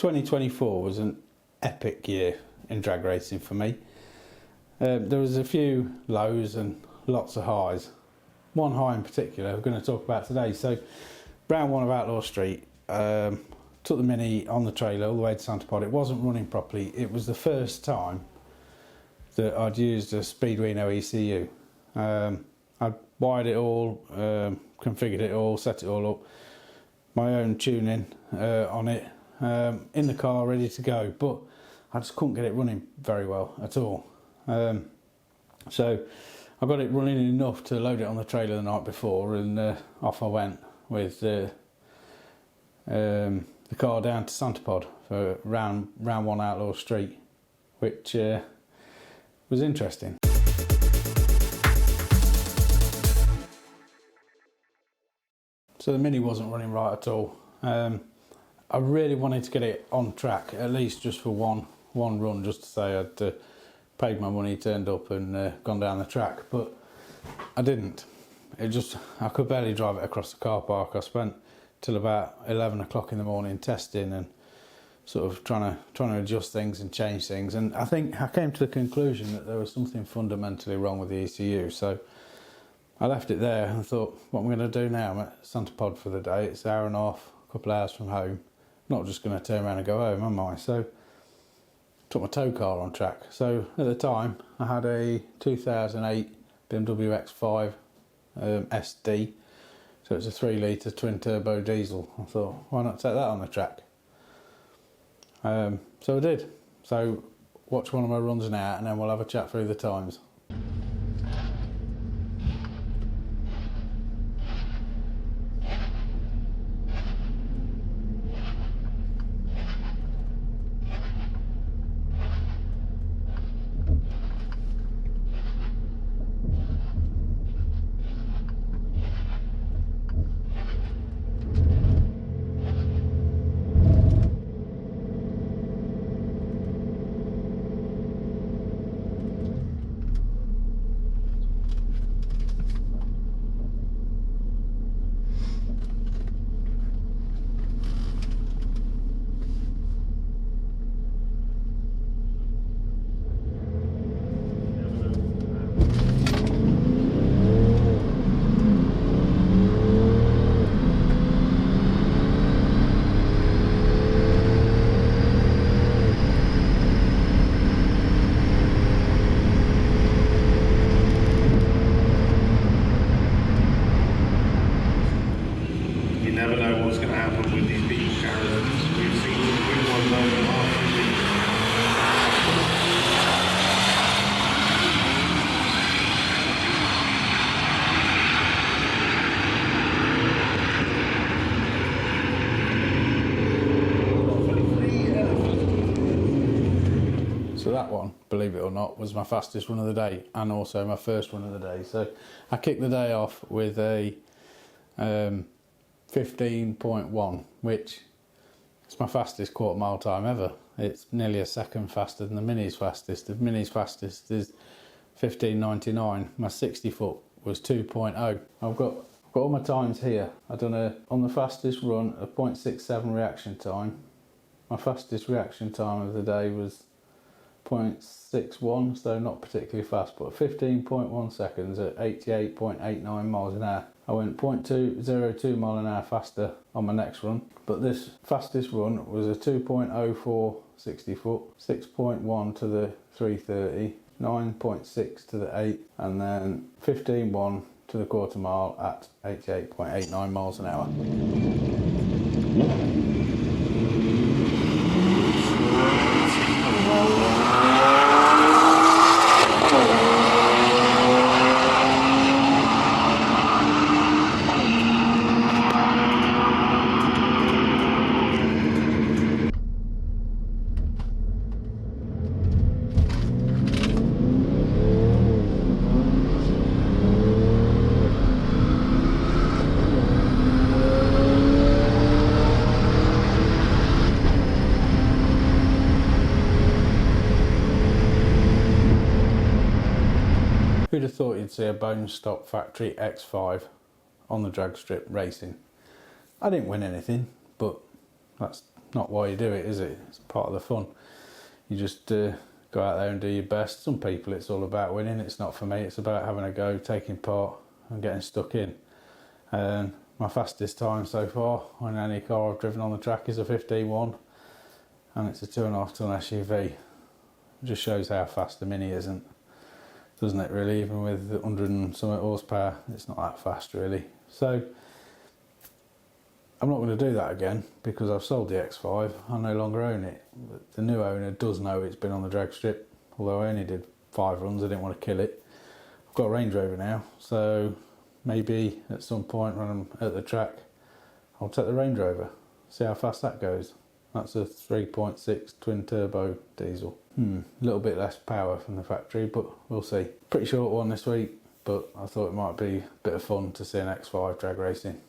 2024 was an epic year in drag racing for me. There was a few lows and lots of highs. One high in particular we're going to talk about today. So round one of Outlaw Street, took the Mini on the trailer all the way to Santa Pod. It wasn't running properly. It was the first time that I'd used a Speedwino ECU. I'd wired it all, configured it all, set it all up, my own tuning on it, in the car ready to go, but I just couldn't get it running very well at all. So I got it running enough to load it on the trailer the night before, and off I went with the car down to Santa Pod for round one Outlaw Street, which was interesting. So the Mini wasn't running right at all. I really wanted to get it on track, at least just for one run, just to say I'd paid my money, turned up and gone down the track, but I didn't. I could barely drive it across the car park. I spent till about 11 o'clock in the morning testing and sort of trying to adjust things and change things, and I think I came to the conclusion that there was something fundamentally wrong with the ECU. So I left it there and thought, what am I going to do now? I'm at Santa Pod for the day. It's an hour and a half, a couple of hours from home. I'm not just going to turn around and go home, am I? So took my tow car on track. So at the time I had a 2008 BMW X5 SD, so it's a 3 litre twin turbo diesel. I thought, why not take that on the track? So I did. So watch one of my runs now and then we'll have a chat through the times. Never know what's going to happen with these beach caravans. We've seen them win one load and a half. So that one, believe it or not, was my fastest run of the day and also my first run of the day. So I kicked the day off with a 15.1, which is my fastest quarter mile time ever. It's nearly a second faster than the Mini's fastest. The Mini's fastest is 15.99. My 60 foot was 2.0. I've got all my times here. I've done on the fastest run a 0.67 reaction time. My fastest reaction time of the day was 0.61, so not particularly fast, but 15.1 seconds at 88.89 miles an hour. I went 0.202 mile an hour faster on my next run, but this fastest run was a 2.04 60 foot, 6.1 to the 330, 9.6 to the 8, and then 15.1 to the quarter mile at 88.89 miles an hour. Who'd have thought you'd see a bone stock factory X5 on the drag strip racing? I didn't win anything, but that's not why you do it, is it? It's part of the fun. You just go out there and do your best. Some people it's all about winning. It's not for me. It's about having a go, taking part and getting stuck in. My fastest time so far on any car I've driven on the track is a 15.1, and it's a 2.5 ton SUV. It just shows how fast the Mini isn't, doesn't it really? Even with 100 and something horsepower, it's not that fast really. So I'm not going to do that again because I've sold the X5. I no longer own it. But the new owner does know it's been on the drag strip, although I only did 5 runs. I didn't want to kill it. I've got a Range Rover now, so maybe at some point when I'm at the track I'll take the Range Rover, see how fast that goes. That's a 3.6 twin turbo diesel. A little bit less power from the factory, but we'll see. Pretty short one this week, but I thought it might be a bit of fun to see an X5 drag racing.